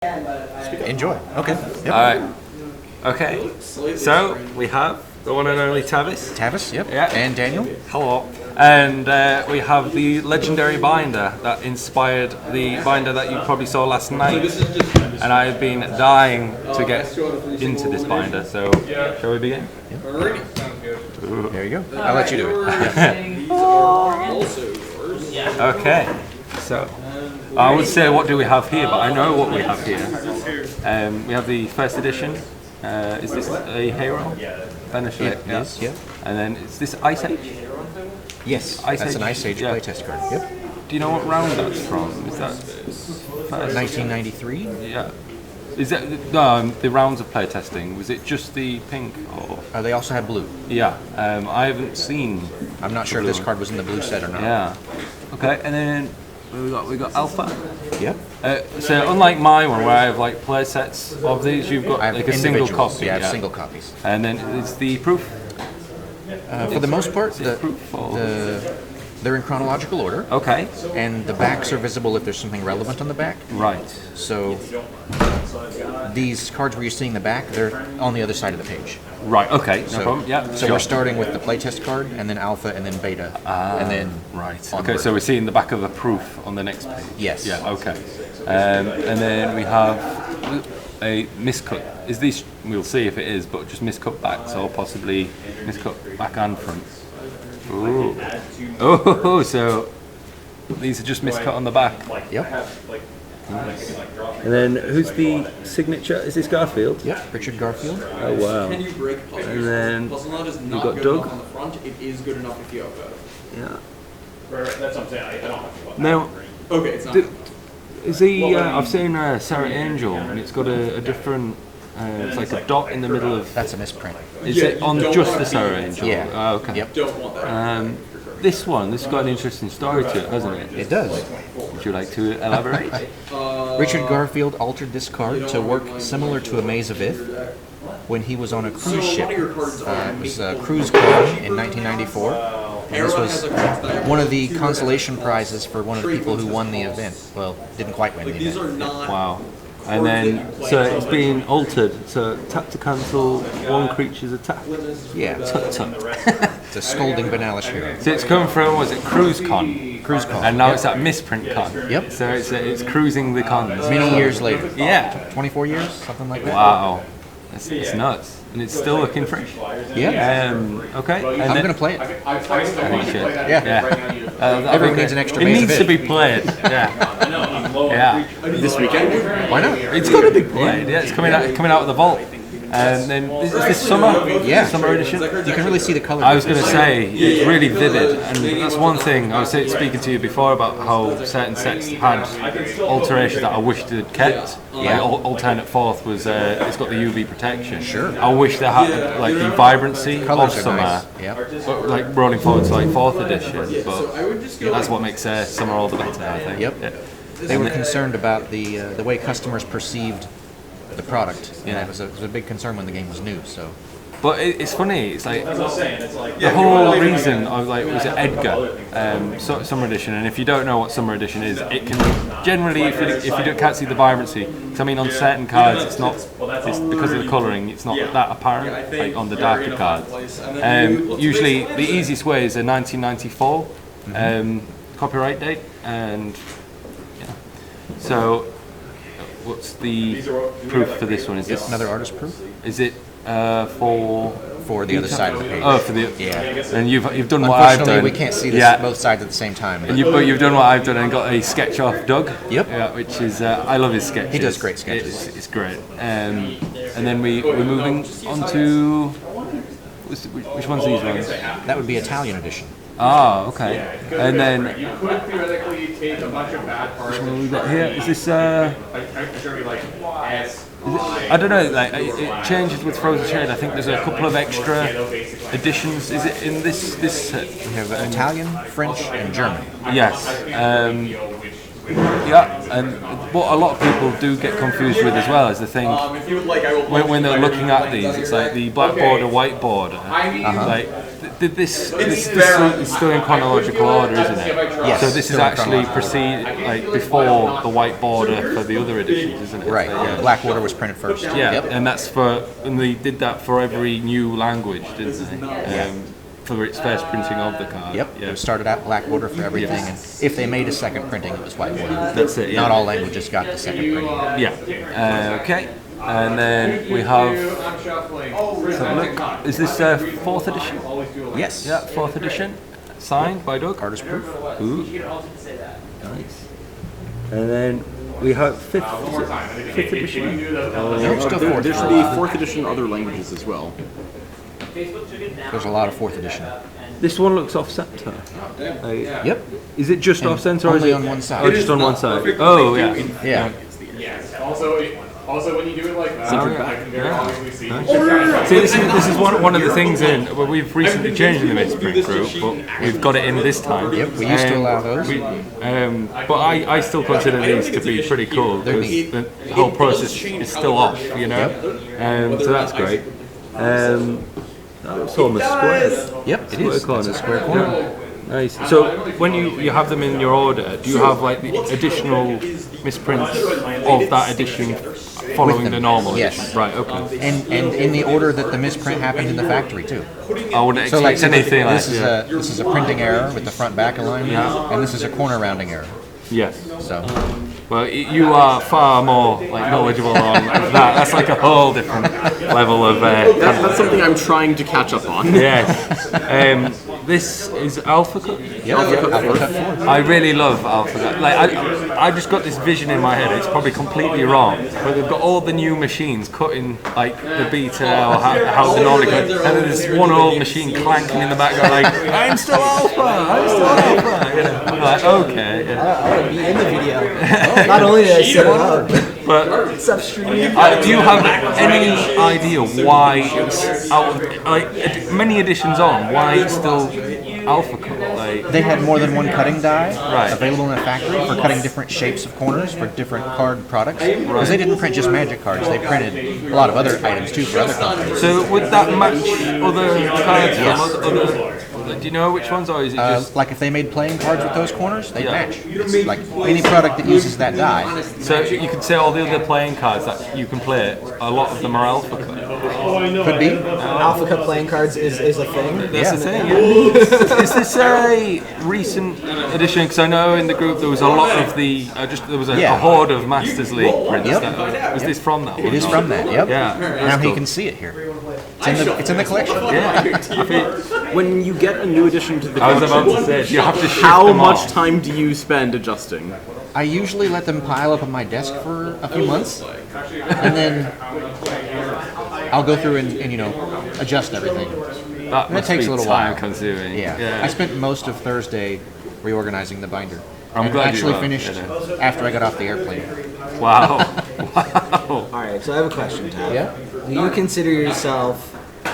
Enjoy. Okay. Yep. All right. Okay. So we have the one and only Tavis. Tavis, yep. Yeah. And Daniel. Hello. And we have the legendary binder that inspired the binder that you probably saw last night. And I've been dying to get into this binder. So, shall we begin? Yep. There you go. I'll let you do it. Okay. So, I would say what do we have here, but I know what we have here. We have the first edition. Is this a hero? Yes, yeah. And then is this Ice Age? Yes, Ice that's Age? an Ice Age Yeah. playtest card. Yep. Do you know what round that's from? Is that 1993? Yeah. Is that the rounds of playtesting? Was it just the pink or? They also had blue. Yeah. I haven't seen. I'm not sure if this card was in the blue set or not. Yeah. Okay, and then we got Alpha. Yep. So unlike my one where I have like play sets of these, you've got I have like a single individuals. copy. Yeah, I have single copies. And then it's the proof. For the most part, proof or- they're in chronological order. Okay. And the backs are visible if there's something relevant on the back. Right. So these cards where you're seeing the back, they're on the other side of the page. Right. Okay. No So, problem. Yeah. So we're starting with the playtest card, and then alpha, and then beta, and then Right. onward. Okay. So we're seeing the back of the proof on the next page. Yes. Yeah. Okay. And then we have a miscut. Is this? We'll see if it is, but just miscut backs or possibly miscut back and front. Ooh. Oh. So these are just miscut on the back. Yep. And then who's the signature? Is this Garfield? Yep. Richard Garfield. Oh wow. Can you break puzzles? And then Puzzle nut is we've not got good Doug. enough on the front. It is good enough if you have both. Yeah. Right, that's what I'm saying. I don't have to. Now, Okay, it's not. is he? I've seen Sarah Angel, and it's got a different. It's like a dot in the middle of. That's a misprint. Is Yeah, it you on don't just want the to Sarah be- Angel? Yeah. Oh, okay. Yep. Don't want that. This has got an interesting story to it, hasn't it? It does. Would you like to elaborate? Richard Garfield altered this card to work similar to a Maze of Ith when he was on a cruise ship. It was a cruise con in 1994. And this was one of the consolation prizes for one of the people who won the event. Well, didn't quite win the These are event. not. Wow. And then, so it's been altered. So tap to cancel one creature's attack. Yeah, Tut tut. it's a scolding Banalish hero. So it's come from, was it CruiseCon? CruiseCon. And now it's at MisprintCon. Yep. So it's cruising the cons. Many years later. Yeah. 24 years, something like that. Wow. It's nuts. And it's still looking fresh. Yeah. Okay. And I'm then- going to play it. I think you should. Yeah. I Everyone think needs an extra It Maze needs of to Ith. be played. Yeah. Yeah. This weekend? Why not? It's got to be played. Yeah. It's coming out of the vault. And then is this summer? Yeah. Summer edition. You can really see the color. I was going to say it's really vivid, and that's one thing I was speaking to you before about how certain sets had alterations that I wished they'd kept. Yeah. Like alternate fourth was it's got the UV protection. Sure. I wish they had like the vibrancy Colors of are summer, nice. Yep. but, like rolling forward to like fourth edition. But that's what makes summer all the better, I think. Yep. Yeah. They were concerned about the way customers perceived the product. And Yeah. it was a big concern when the game was new. So But it's funny. It's like the whole reason of like was it Edgar Summer Edition, and if you don't know what Summer Edition is, it can generally if you can't see the vibrancy. 'Cause I mean, on certain cards, it's because of the colouring. It's not that apparent like on the darker cards. Usually, the easiest way is a 1994 copyright date, and yeah. So, what's the proof for this one? Is this another artist proof Is it for the other side of the page. Oh, for the Yeah. And you've done what I've Unfortunately, done. we can't see this, Yeah. both sides at the same time. But But you've done what I've done and got a sketch off Doug. Yep. Yeah, which is I love his sketches. He does great sketches. It's great. And then we're moving on to which one's these ones? that would be Italian edition. Ah, okay. And then You could theoretically take a bunch of bad parts. what have we got here? Is this I'm sure it'd be like S. I don't know, like it changes with Frozen Shade. I think there's a couple of extra editions. Is it in this set? We have Italian, French, and German. Yes. Yeah, and what a lot of people do get confused with as well is the thing If you would like, I will. when they're looking at these, it's like the black border, white border. Like this is still in chronological order, isn't it? Yes, So this is still in actually chronological like before the white border for the other editions, isn't it? Right. Yeah. Blackwater was printed first. Yeah, Yep. and they did that for every new language, didn't they? For its first printing of the card. Yep. Yeah. It started out Blackwater for everything, and if they made a second printing, it was whitewater. That's it. Yeah. Not all languages got the second printing. Yeah. Okay. And then we have. Is this 4th edition? Yes. Yeah, 4th edition. Signed by Doug. Artist proof. Ooh. Nice. And then we have 5th edition. No, still fourth. There should be 4th edition other languages as well. There's a lot of 4th edition. This one looks off center. Yep. Is it just And off center or is only it on one side. Oh, just on one side. Oh, yeah. Yeah. Also, when you do it like that, I can very obviously see. See, this is one of the things well, we've recently changed in the misprint group, but we've got it in this time. Yep, we used to allow those. But I still consider these to be pretty cool They're because neat. the whole process is still off, you know. So that's great. It's almost square. Yep, it is. It's a square corner. Yeah. Nice. So when you have them in your order, do you have like the additional misprints of that edition following them, the normal yes. edition? Right. Okay. And in the order that the misprint happened in the factory too. I wouldn't So like expect anything like this is a printing error with the front back alignment, and this is a corner rounding error. Yes. So Well, you are far more like knowledgeable on that. That's like a whole different level of. That's something I'm trying to catch up on. Yes. This is Alpha Cut. Alpha Cut 4. I really love Alpha Cut. Like I just got this vision in my head. It's probably completely wrong, but they've got all the new machines cutting like the beta or how the normally cut, and then there's one old machine clanking in the background like I'm still Alpha. I'm still Alpha. You know, I'm like okay. Yeah. I want to be in the video. Not only did I set it up, But it's upstream. do you have any idea why it's out of, like many editions on? Why it's still Alpha Cut? Like They had more than one cutting die Right. available in the factory for cutting different shapes of corners for different card products. Because they didn't print just Magic cards; they printed a lot of other items too for other companies. so would that match other cards from other? Do you know which ones, or is it just? Like if they made playing cards with those corners, they Yeah. match. It's like any product that uses that die. So you could say all the other playing cards that you can play, a lot of them are Alpha Cut. Could be. Alpha Cut playing cards is a thing. That's the thing. Yeah. Is this a recent edition? Because I know in the group there was a lot of there was a horde of Masters League prints. Yep. Was this from that one? It is from that. Yep. Yeah. Now he can see it here. It's in the collection. When you get a new addition to the I was collection, about to say, you have to shift how them much all. time do you spend adjusting? I usually let them pile up on my desk for a few months, and then I'll go through and adjust everything. That And it must takes be a little time while. consuming. Yeah. I spent most of Thursday reorganizing the binder. I'm and glad you actually are, finished yeah. after I got off the airplane. Wow. Wow. All right, so I have a question, Tav. Yeah. Do you consider yourself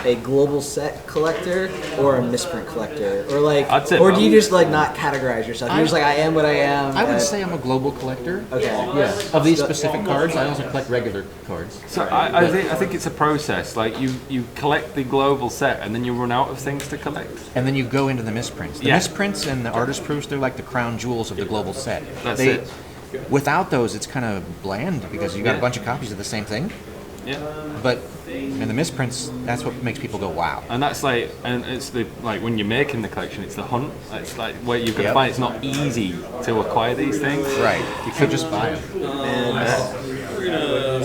a global set collector or a misprint collector, or like, I'd say or do you both. just like not categorize yourself? You're just like I am what I am. I would and- say I'm a global collector. Okay. Yeah. Of these specific cards, I also collect regular cards. So I think it's a process. Like you collect the global set, and then you run out of things to collect. And then you go into the misprints. The Yeah. misprints and the artist proofs, they're like the crown jewels of the global set. That's it. Without those, it's kind of bland because you got Yeah. a bunch of copies of the same thing. Yeah. But in the misprints, that's what makes people go, wow. And that's like, and it's the like when you're making the collection, it's the hunt. It's like where you've got to Yep. find. It's not easy to acquire these things. Right. You could just buy them.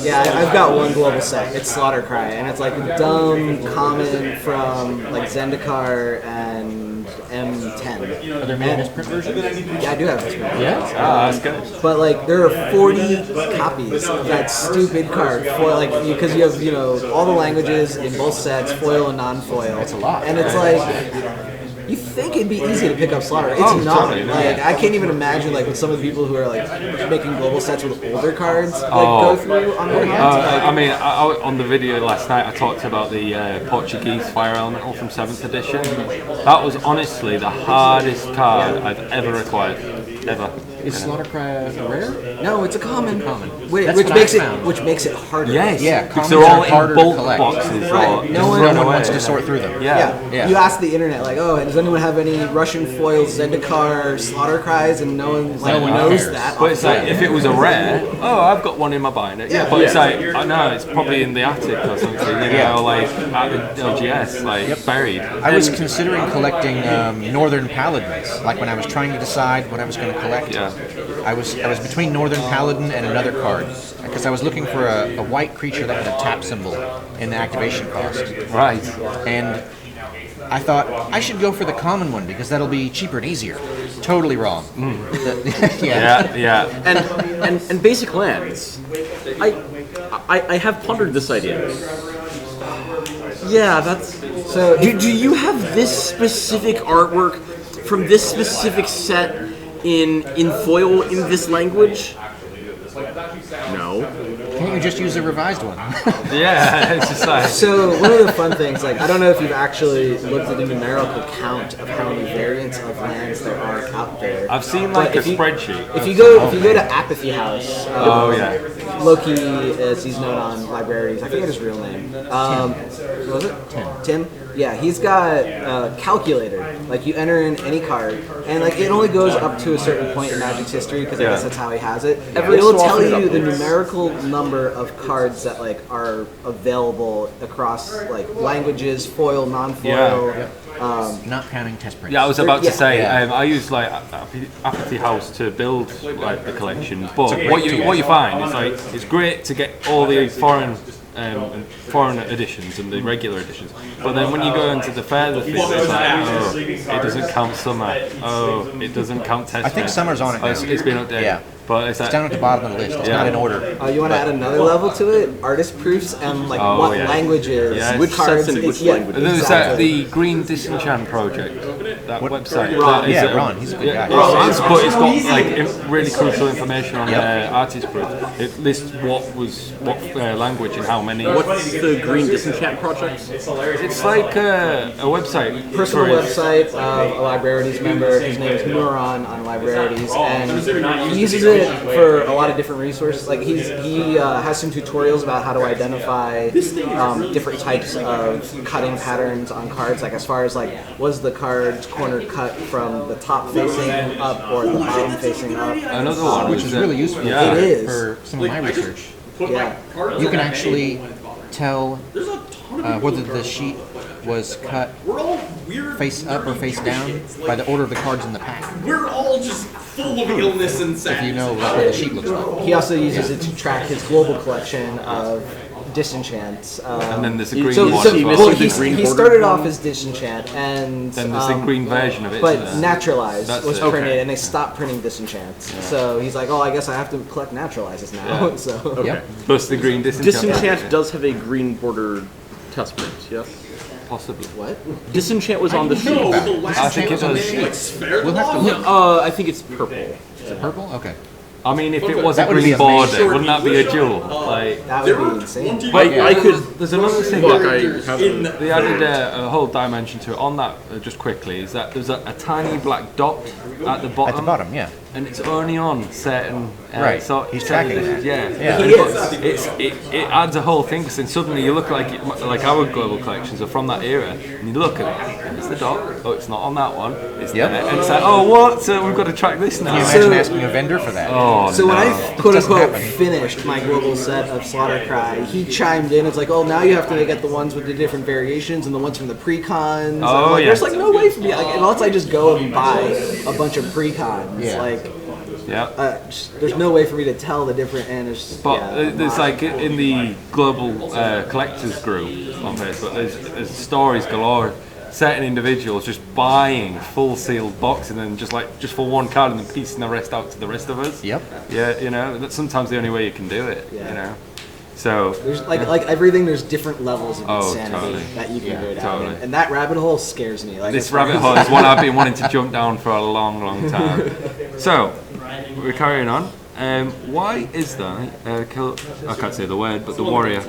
Yeah, I've got one global set. It's Slaughter Cry, and it's like a dumb common from like Zendikar and M10. Are there many misprint versions? Yeah, I do have misprint. Yeah. Ah, that's good. But like there are 40 copies of that stupid card, foil, like because you have all the languages in both sets, foil and non-foil. That's a lot. And it's like you think it'd be easy to pick up Slaughter. It's Oh, not. totally, no. Like I can't even imagine like with some of the people who are like making global sets with older cards like Oh. go through on their hands. I mean, on the video last night, I talked about the Portuguese Fire Elemental from 7th edition. That was honestly the hardest card I've ever acquired, ever. Is Slaughtercry rare? No, it's a common. Which That's what makes I it found. which makes it harder. Yes, Yeah, because commons they're all are harder in to bulk collect. boxes. Right. Or No one- No run one away. wants to sort through them. Yeah. You ask the internet, like, oh, does anyone have any Russian foil Zendikar slaughter cries? And no one knows cares. that. But it's like, if it was a rare, I've got one in my binder. Yeah, but it's like, I know, it's probably in the attic or something, or like at the LGS, like buried. I was considering collecting Northern Paladins. Like when I was trying to decide what I was going to collect, I was between Northern Paladin and another card because I was looking for a white creature that had a tap symbol in the activation cost. Right. And I thought I should go for the common one because that'll be cheaper and easier. Totally wrong. Yeah. And basic lands. I have pondered this idea. Yeah, that's. So Do you have this specific artwork from this specific set in foil in this language? No. Can't you just use a revised one? Yeah, it's just like. So one of the fun things, like I don't know if you've actually looked at the numerical count of how many variants of lands there are out there. I've seen But like a if you- spreadsheet. If you go to Apathy House, yeah. Loki, as he's known on libraries, I forget his real name. What was it? Tim. Yeah, he's got a calculator. Like you enter in any card, and like it only goes up to a certain point in Magic's history because I guess that's how he has it. Every It'll so tell often it you the updates. numerical number of cards that like are available across like languages, foil, non-foil. Yeah. Not counting test prints. Yeah, I was about to say, Yeah. I use like Apathy House to build like the collection, but what you find is like it's great to get all the foreign editions and the regular editions, but then when you go into the further things, it's like, it doesn't count summer, it doesn't count test. I think summer's on it now. It's been updated. Yeah. But it's It's down like, at the bottom of the list. It's not in order. You want to add another level to it? Artist proofs and like what languages, Yeah, which it's- cards, sets in which yeah, languages. and then there's exactly. the Green Disenchant project, that website. Ron. that is, Yeah, Ron, he's a good guy. But it's got like really crucial information on artist proof. It lists what language and how many. What's the Green Disenchant project? It's like a website. Personal for- website of a Librarities member. His name is Muron on Librarities, and he uses it for a lot of different resources. Like he has some tutorials about how to identify different types of cutting patterns on cards. Like as far as like was the card's corner cut from the top facing up or the bottom facing up. Another one, Which is really useful Yeah. It is. for some of my research. Yeah. You can actually tell whether the sheet was cut face up or face down by the order of the cards in the pack. We're all just full of illness and If sadness. you know what the sheet looks like. He also uses it to track his global collection of disenchants. And then there's a green So, one. so as well. well, the green he border started one? off as disenchant, and Then there's the green version of it. but isn't there? naturalized That's was it. printed, Okay. and they stopped printing disenchants. So he's like, "Oh, I guess I have to collect naturalizes now." Yeah. So Yep. Plus the Green Disenchant. Disenchant does have a green border test print, yes? Possibly. what? Disenchant was on the sheet. No, the last I think it chance on does. the like spare We'll have to look. I think it's purple. Is it purple? Okay. I mean, if it was a That would be green border, amazing. wouldn't that be a jewel? Like, That would be insane. I could. there's another thing. Look, that- I have. They added a whole dimension to it. On that, just quickly, is that there's a tiny black dot at the bottom. At the bottom, yeah. And it's only on certain. Right. So He's tracking that. Yeah. Yeah. He But is. it adds a whole thing because then suddenly you look like our global collections are from that era, and you look at it. It's the dot. Oh, it's not on that one. It's Yep. there. And it's like, oh, what? So we've got to track this now. Can you imagine asking a vendor for that? Oh, So when no. I quote Doesn't unquote happen. finished my global set of Slaughter Cry, he chimed in. It's like, oh, now you have to get the ones with the different variations and the ones from the pre-cons. Oh, I'm like, yeah. There's like no way for me. Like, unless I just go and buy a bunch of pre-cons. Yeah. Like, Yeah. there's no way for me to tell the different. And it's But yeah, there's like in the global collectors group on Facebook, there's stories galore. Certain individuals just buying full sealed box and then just for one card and then piecing the rest out to the rest of us. Yep. Yeah, that's sometimes the only way you can do it. Yeah. So There's like everything. There's different levels of Oh, insanity totally. that you can go down, totally. and that rabbit hole scares me. Like this as far rabbit as- hole is one I've been wanting to jump down for a long, long time. So we're carrying on. Why is that? I can't say the word, but the warrior.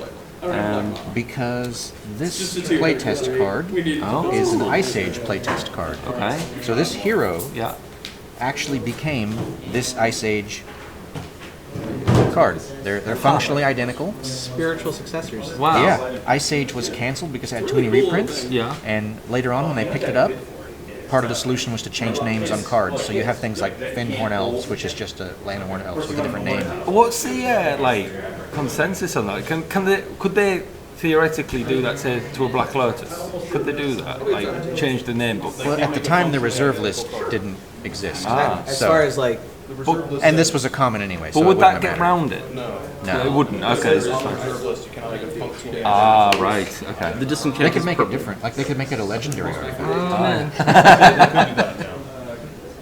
Because this playtest card is an Ice Age playtest card. Okay. So this hero Yeah. actually became this Ice Age card. They're functionally identical. Spiritual successors. Wow. Yeah, Ice Age was canceled because it had too many reprints. Yeah. And later on, when they picked it up, part of the solution was to change names on cards. So you have things like Fyndhorn Elves, which is just a Land of Horn Elves with a different name. What's the consensus on that? Could they theoretically do that to a Black Lotus? Could they do that? Like change the name book? Well, at the time, the reserve list didn't exist. As far as like, And this was a common anyway. So But would it that wouldn't get have mattered. round it? No. It wouldn't. Okay. Right. Okay. The They disenchantment could is make it purple. different. Like they could make it a legendary artifact.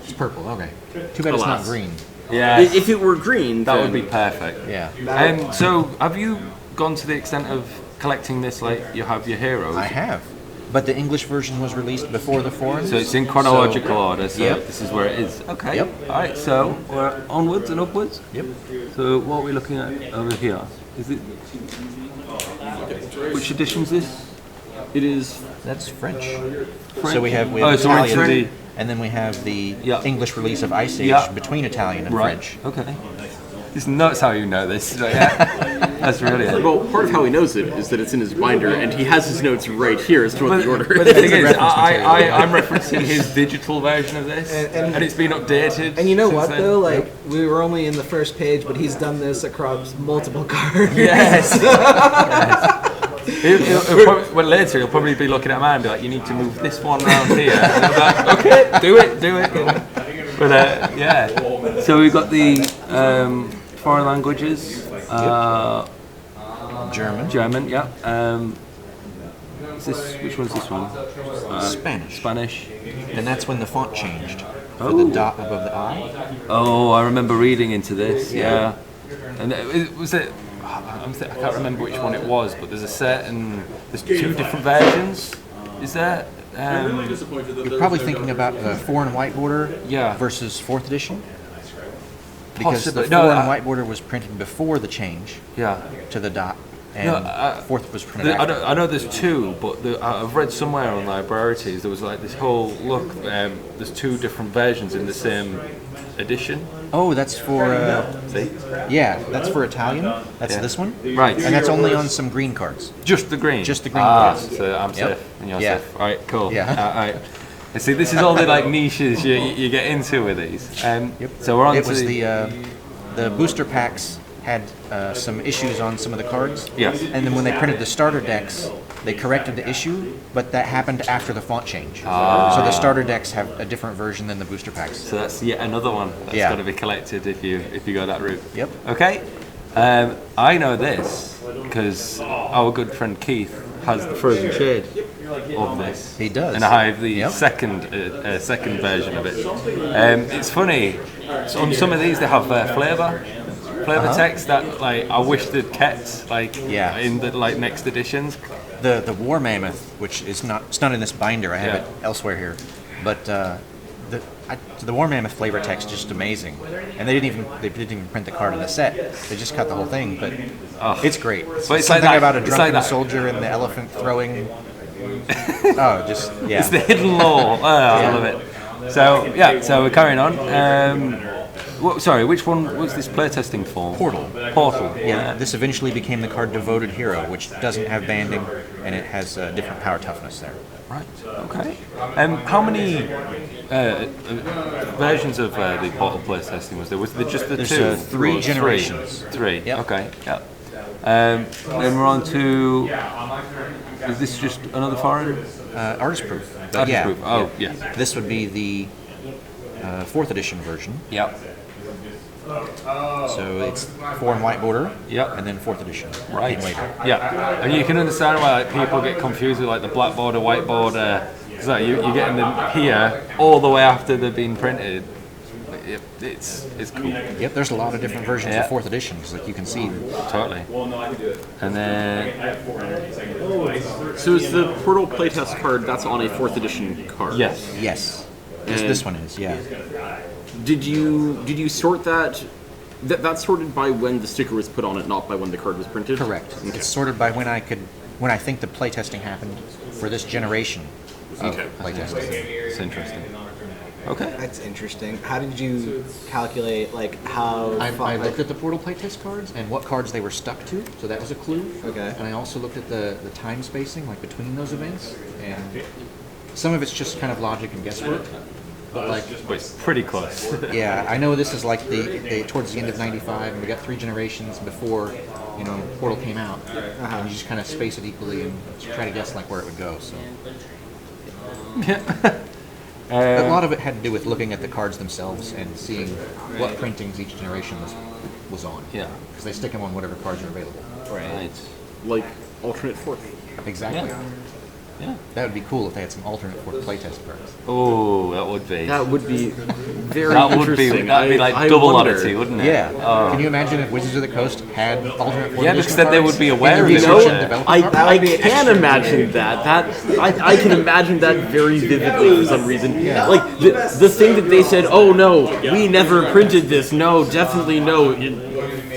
It's purple. Okay. Too bad it's not Alas. green. Yeah. If it were green, That then would be perfect. Yeah. So, have you gone to the extent of collecting this? Like, you have your heroes. I have. But the English version was released before the foreign. So it's in chronological order. So Yep. this is where it is. Okay. Yep. All right. So we're onwards and upwards. Yep. So what are we looking at over here? Is it? Which edition's this? it is. That's French. So we have Oh, so we're Italian, into and then we have the Yeah. English release of Ice Age Yeah. between Italian and Right. French. Okay. It's nuts how you know this. That's brilliant. Well, part of how he knows it is that it's in his binder, and he has his notes right here as to what the order But the is. thing is, reference material. I'm referencing his digital version of this, and it's been updated. and you know since what then. though? Like, we were only in the first page, but he's done this across multiple cards. Yes. Well, later he'll probably be looking at mine and be like, "You need to move this one around here." And I'm like, "Okay, do it." But yeah. So we've got the foreign languages. German, yeah. Is this, which one's this one? Spanish. Spanish. And that's when the font changed. For Oh. the dot above the I. Oh, I remember reading into this. Yeah. And was it? I can't remember which one it was, but there's a set and there's two different versions. Is there? You're probably thinking about the foreign white border Yeah. versus 4th edition. Because Possibly. the No, foreign I- white border was printed before the change Yeah. to the dot, and No, 4th was printed after. I know there's two, but I've read somewhere on Librarities there was like this whole look. There's two different versions in the same edition. Oh, that's for See? yeah, that's for Italian. That's Yeah. this one, Right. and that's only on some green cards. Just the green. Just the green Ah, cards. so I'm Yep. safe and you're Yeah. safe. All right, cool. Yeah. All right. And see, this is all the like niches you get into with these. So we're on It to was the booster packs had some issues on some of the cards. Yes. And then when they printed the starter decks, they corrected the issue, but that happened after the font change. So the starter decks have a different version than the booster packs. So that's yet another one that's Yeah. got to be collected if you go that route. Yep. Okay. I know this because our good friend Keith has the frozen shade of this. He does. And I have the Yep. second version of it. It's funny. So on some of these they have flavor text that like I wish they'd kept Yeah. in the next editions. The War Mammoth, which is not it's not in this binder. I have Yeah. it elsewhere here, but the War Mammoth flavor text is just amazing. And they didn't even print the card in the set. They just cut the whole thing, but it's great. But it's Something like that. about a It's drunken like that. soldier and the elephant throwing. Just yeah. It's the hidden lore. I love it. So yeah, so we're carrying on. Sorry, which one was this playtesting for? Portal. Portal. Yeah, this eventually became the card Devoted Hero, which doesn't have banding, and it has different power toughness there. Right. Okay. How many versions of the Portal playtesting was there? Was there just the There's, two? 3 Or generations. Three. Yep. Okay. Yeah. Then we're on to. Is this just another foreign? Artist proof. But Artist yeah, proof. Oh, yeah. yeah. This would be the 4th edition version. Yep. So it's 4 and white border. Yep. And then 4th edition. Right. Came later. Yeah, and you can understand why people get confused with like the black border, white border. It's like you're getting them here all the way after they've been printed. It's cool. Yep, there's a lot of different versions Yeah. of 4th editions, like you can see. Totally. And then So is the Portal playtest card that's on a 4th edition card? yes, Yes. And- This one is, yeah. Did you sort that? That's sorted by when the sticker was put on it, not by when the card was printed. Correct. Okay. It's sorted by when I think the playtesting happened for this generation of Okay. playtesting. it's interesting. Okay. That's interesting. How did you calculate like how? I looked at the portal playtest cards and what cards they were stuck to, so that was a clue. Okay. And I also looked at the time spacing, like between those events, and some of it's just kind of logic and guesswork. But like, It's pretty close. yeah, I know this is like the towards the end of '95, and we got 3 generations before, Portal came out. And you just kind of space it equally and try to guess like where it would go. So a lot of it had to do with looking at the cards themselves and seeing what printings each generation was on. Yeah. Because they stick them on whatever cards are available. Right. Like alternate fourth. Exactly. Yeah. That would be cool if they had some alternate for playtest cards. Oh, that would be. That would be very That would be. interesting. That'd be like I double wonder. oddity, wouldn't it? Yeah. Can you imagine if Wizards of the Coast had alternate Yeah, because then they would be aware of You it. know, wouldn't they? I can imagine that. I can imagine that very vividly for some reason. Like the thing that they said, oh no, we never printed this. No, definitely no.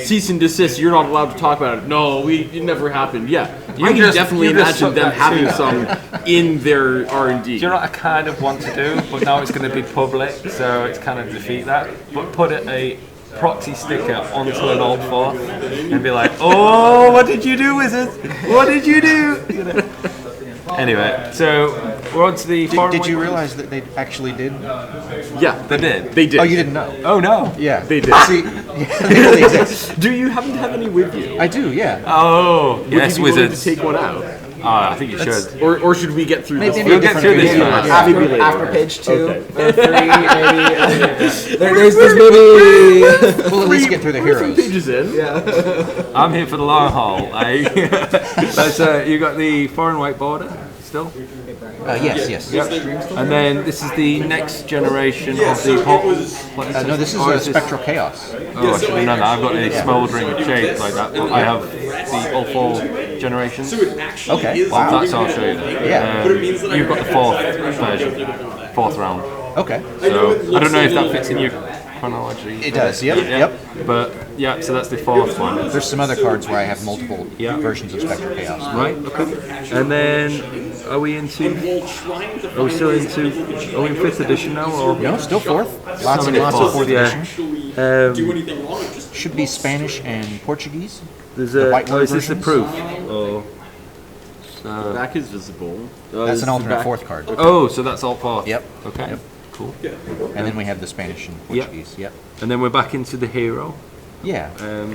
Cease and desist. You're not allowed to talk about it. No, it never happened. Yeah, I can definitely you just imagine took them that having too. some in their R&D. Do you know what I kind of want to do, but now it's going to be public, so it's kind of defeat that. But put a proxy sticker onto an alt fourth and be like, "Oh, what did you do, Wizards? What did you do?" Anyway, so we're on to the. Did you realize that they actually did? Yeah, They did. they did. Oh, you didn't know? Oh no. Yeah. They did. See, yeah, they really exist. Do you happen to have any with you? I do, yeah. Oh Would yes, you be willing Wizards. to take one out? I think you should. Or should we get through this? Maybe We'll get through this different first. video. Maybe later. After page 2 Okay. or 3, maybe. There's maybe. We'll at least get through the We're some heroes. pages in. I'm here for the long haul. That's you got the foreign white border still. Yes. Yep. And then this is the next generation of the portal. No, this is Or a is this- Spectral Chaos. Oh, I should have known that. I've got a smouldering shades like that. But I have the all 4 generations. Okay, wow. That's I'll show you. Then. Yeah. You've got the 4th version, 4th round. Okay. So I don't know if that fits in your chronology. It does, yep. But yeah, so that's the 4th one. There's some other cards where I have multiple Yeah. versions of Spectral Chaos. Right. Okay. And then are we into? Are we still into? Are we in 5th edition now? Or No, still 4th. Lots and many lots of 4th fourths, yeah. edition. Should be Spanish and Portuguese. There's The a. white Oh, is this a versions? proof? Oh. The back is visible. That's an alternate 4th card. Oh, so that's all 4. Yep. Okay. Yep. Cool. And then we have the Spanish and Yep. Portuguese. Yep. And then we're back into the hero. Yeah.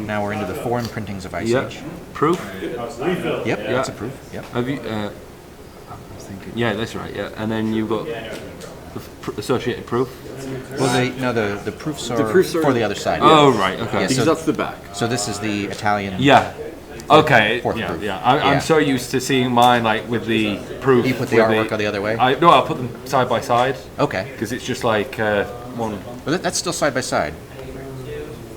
Now we're into the foreign printings of Ice Yep. Age. Proof. Yep, that's a proof. Yep. Have you? I was thinking. Yeah, that's right. Yeah, and then you've got the associated proof. Well, the proofs are proofs are- for the other side. Oh, right. Okay. Yeah, Because so, that's the back. so this is the Italian. Yeah. Okay. Fourth Yeah. proof. Yeah. Yeah. I'm so used to seeing mine like with the proof. You put the with artwork the other way? No, I'll put them side by side Okay. because it's just like one. But that's still side by side.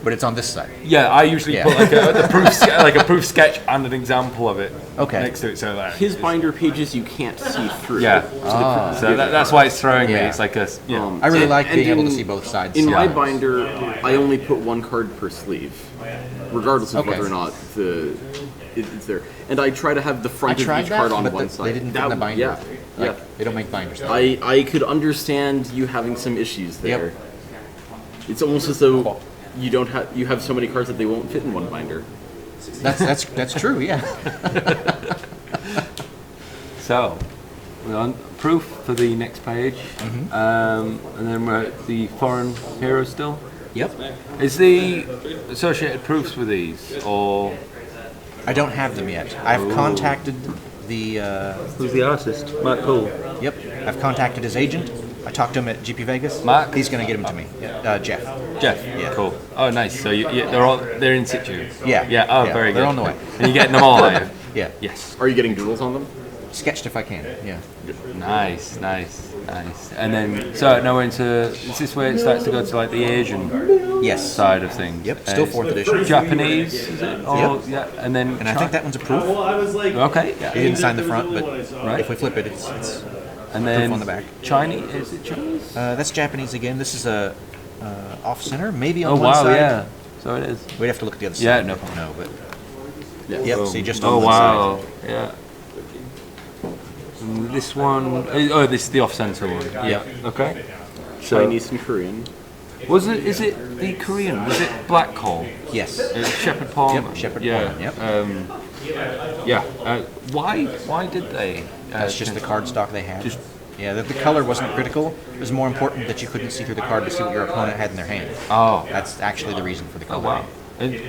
But it's on this side. Yeah, I usually Yeah. put like a proof sketch and an example of it. Okay. Next to it, so that. His binder pages you can't see through. Yeah. So that's why it's throwing me. Yeah. It's like a. Yeah. I really And- like and being able to in- see both sides. In my Yeah. binder, I only put 1 card per sleeve, regardless of Okay. whether or not it's there. And I try to have the I front of tried each that, card on but one side. they didn't fit in the binder. Yeah, Like, they don't make binders. I could understand you having some issues there. Yep. It's almost as though you have so many cards that they won't fit in one binder. That's true. Yeah. So, we're on proof for the next page, and then we're at the foreign hero still. Yep. Is the associated proofs with these, or I don't have them yet. I've contacted the. who's the artist? Mark Cool. Yep. I've contacted his agent. I talked to him at GP Vegas. Mark? He's going to get them to me. Jeff. Jeff. Yeah. Cool. Oh, nice. So they're in situ. Yeah. Yeah. Oh, Yeah, very good. they're on the way. And you're getting them all, are you? Yeah. Yes. Are you getting doodles on them? Sketched if I can. Yeah. Nice. And then, so now we're into. Is this where it starts to go to like the Asian Yes. side of things? Yep. Still It's 4th edition. Japanese, is it? Oh, Yep. yeah. And then. And I think that one's a proof. Okay. Yeah. He didn't sign the front, but Right. if we flip it, it's And then on the back. Chinese. Is it Chinese? that's Japanese again. This is a off center, maybe on Oh one wow, side. yeah. So it is. We'd have to look at the other Yeah, side. no problem. No, but yep. See, just on Oh one wow, yeah. And this one, oh, this is the off-center one. Yeah. Okay. Chinese and Korean. Is it the Korean? Was it black coal? Yes. Shepherd palm. Yep, shepherd yeah. palm, yep. Why did they? That's just the cardstock they had. Yeah, the color wasn't critical. It was more important that you couldn't see through the card to see what your opponent had in their hand. Oh. That's actually the reason for the Oh color. wow. And you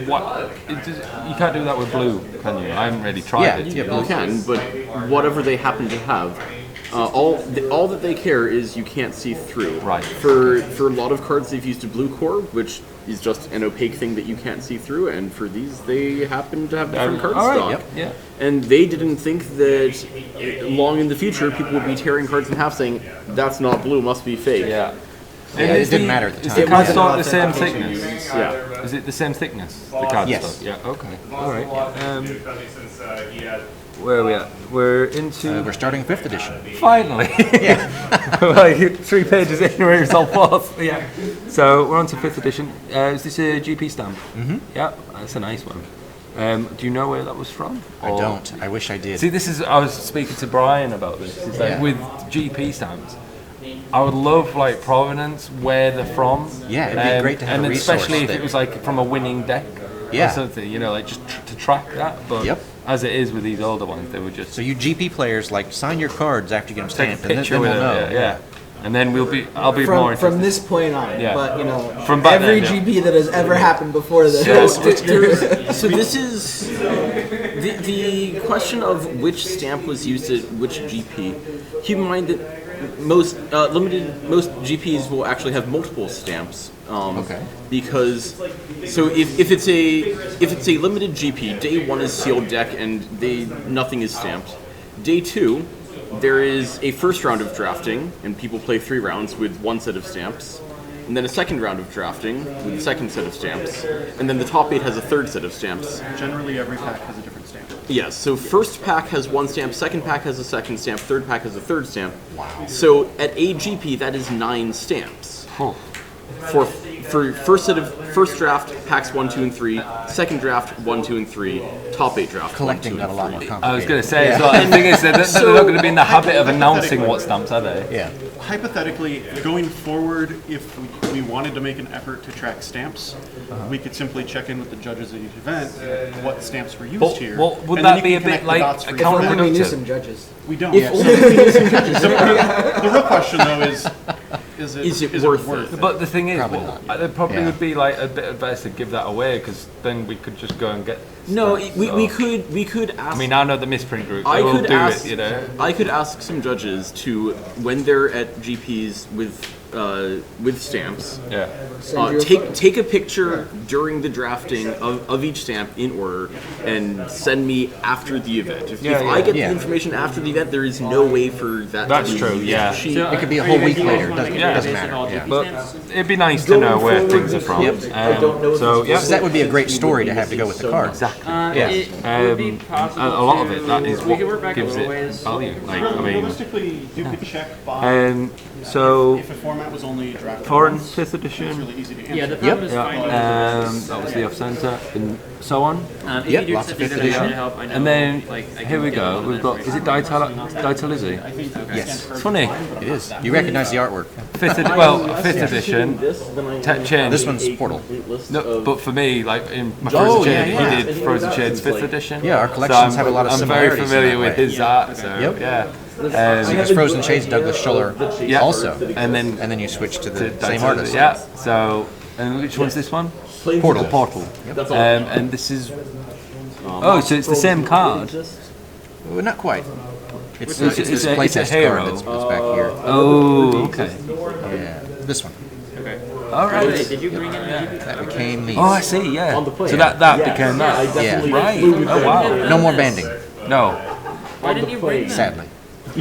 can't do that with blue, can you? I haven't really tried it. Yeah, blue You can, but whatever they happen to have, all that they care is you can't see through. Right. For a lot of cards, they've used a blue core, which is just an opaque thing that you can't see through, and for these, they happen to have different cardstock. All right. Yeah. And they didn't think that long in the future people would be tearing cards in half, saying that's not blue, must be fake. Yeah. Yeah, it didn't matter at the Is time. the cardstock the same thickness? Yeah. Is it the same thickness? The cardstock? Yes. Yeah. Okay. All right. Where are we at? We're into We're starting 5th edition. finally. Yeah. Like 3 pages in, we're all fourth. Yeah. So we're on to 5th edition. Is this a GP stamp? Mm-hmm. Yeah. That's a nice one. Do you know where that was from? I don't. I wish I did. See, I was speaking to Brian about this. It's like Yeah. with GP stamps, I would love like provenance, where they're from. Yeah, it'd be great to have and a resource especially if that- it was like from a winning deck Yeah. or something, like just to track that. But Yep. as it is with these older ones, they would just So you GP players, like, sign your cards after you get them take a stamped, and picture then with we'll it. know. Yeah. And then I'll be more From interested. this point on, Yeah. but From back every then, yeah. GB that has ever happened before this. So this is the question of which stamp was used at which GP. Keep in mind that most GPs will actually have multiple stamps. Okay. Because if it's a limited GP, day 1 is sealed deck and nothing is stamped. Day 2, there is a first round of drafting, and people play 3 rounds with 1 set of stamps. And then a second round of drafting with a second set of stamps. And then the top 8 has a third set of stamps. Generally, every pack has a different stamp. Yes, so first pack has 1 stamp, second pack has a second stamp, third pack has a third stamp. Wow. So at a GP, that is 9 stamps. Oh. For first draft, packs 1, 2, and 3. Second draft, 1, 2, and 3. Top 8 draft. Collecting 1, 2, got a and lot 3. more complicated. I was going to say as well. The thing is, they're not going to be in the habit of announcing what stamps are they. Yeah. Hypothetically, going forward, if we wanted to make an effort to track stamps, we could simply check in with the judges at each event what stamps were used But here. would and that then be you a can bit connect the dots like for a your counterproductive? event. We knew some judges. We don't. If only we knew some judges. The real question, though, is it worth it? But the thing is, Probably not. there probably Yeah. would be like a bit of advice to give that away, because then we could just go and get. No, stamps, we so- could ask. I mean, I know the misprint group. They I will could do ask. it, I could ask some judges to, when they're at GPs with stamps, Yeah. Send you a take a picture during the drafting of each stamp in order and send me after the event. If I get Yeah. the information after the event, there is no way for that That's to be true, used. yeah. She- It could be a whole week later. Doesn't matter. Yeah. But it'd be nice to know where things are from. I don't know. So yeah, Because that would be a great story to have to go with the cards. exactly. Yeah. It would be possible A lot of it, that is we could work what back gives a it little ways. value. Like, I mean, Realistically, you could check by so if a format was only drafted foreign once, 5th it's edition. really easy to answer. Yeah, the problem is Yeah, finding that was the off center and so on. if Yep, you do lots of accept fifth these, edition. to help, I know, And then like, I here can we get go. all We've that got, is it Ditalizzi? Yes. It's funny. It is. You recognize the artwork. Fifth edition. This one's Portal. No, but for me, like in my Oh, first yeah, edition, yeah. he did Frozen Shades 5th edition. Yeah, our So collections have a lot of I'm similarities very in familiar that with way. his art, so Yep. yeah. Because Frozen Shades, Douglas Schuller Yeah. also. And then you switch to the to same Ditalizzi, artist. Yeah. So, and which one's this one? Portal. And this is. Oh, so it's the same card. Well, not quite. It's It's this a playtest hero. card that's back here. Oh, okay. Yeah, this one. All right. Wait, did you bring in the That became these. Oh, I see. Yeah. On the plane. So that became that. Yeah. Right. Oh wow. No more banding, No, Why didn't you bring them? sadly.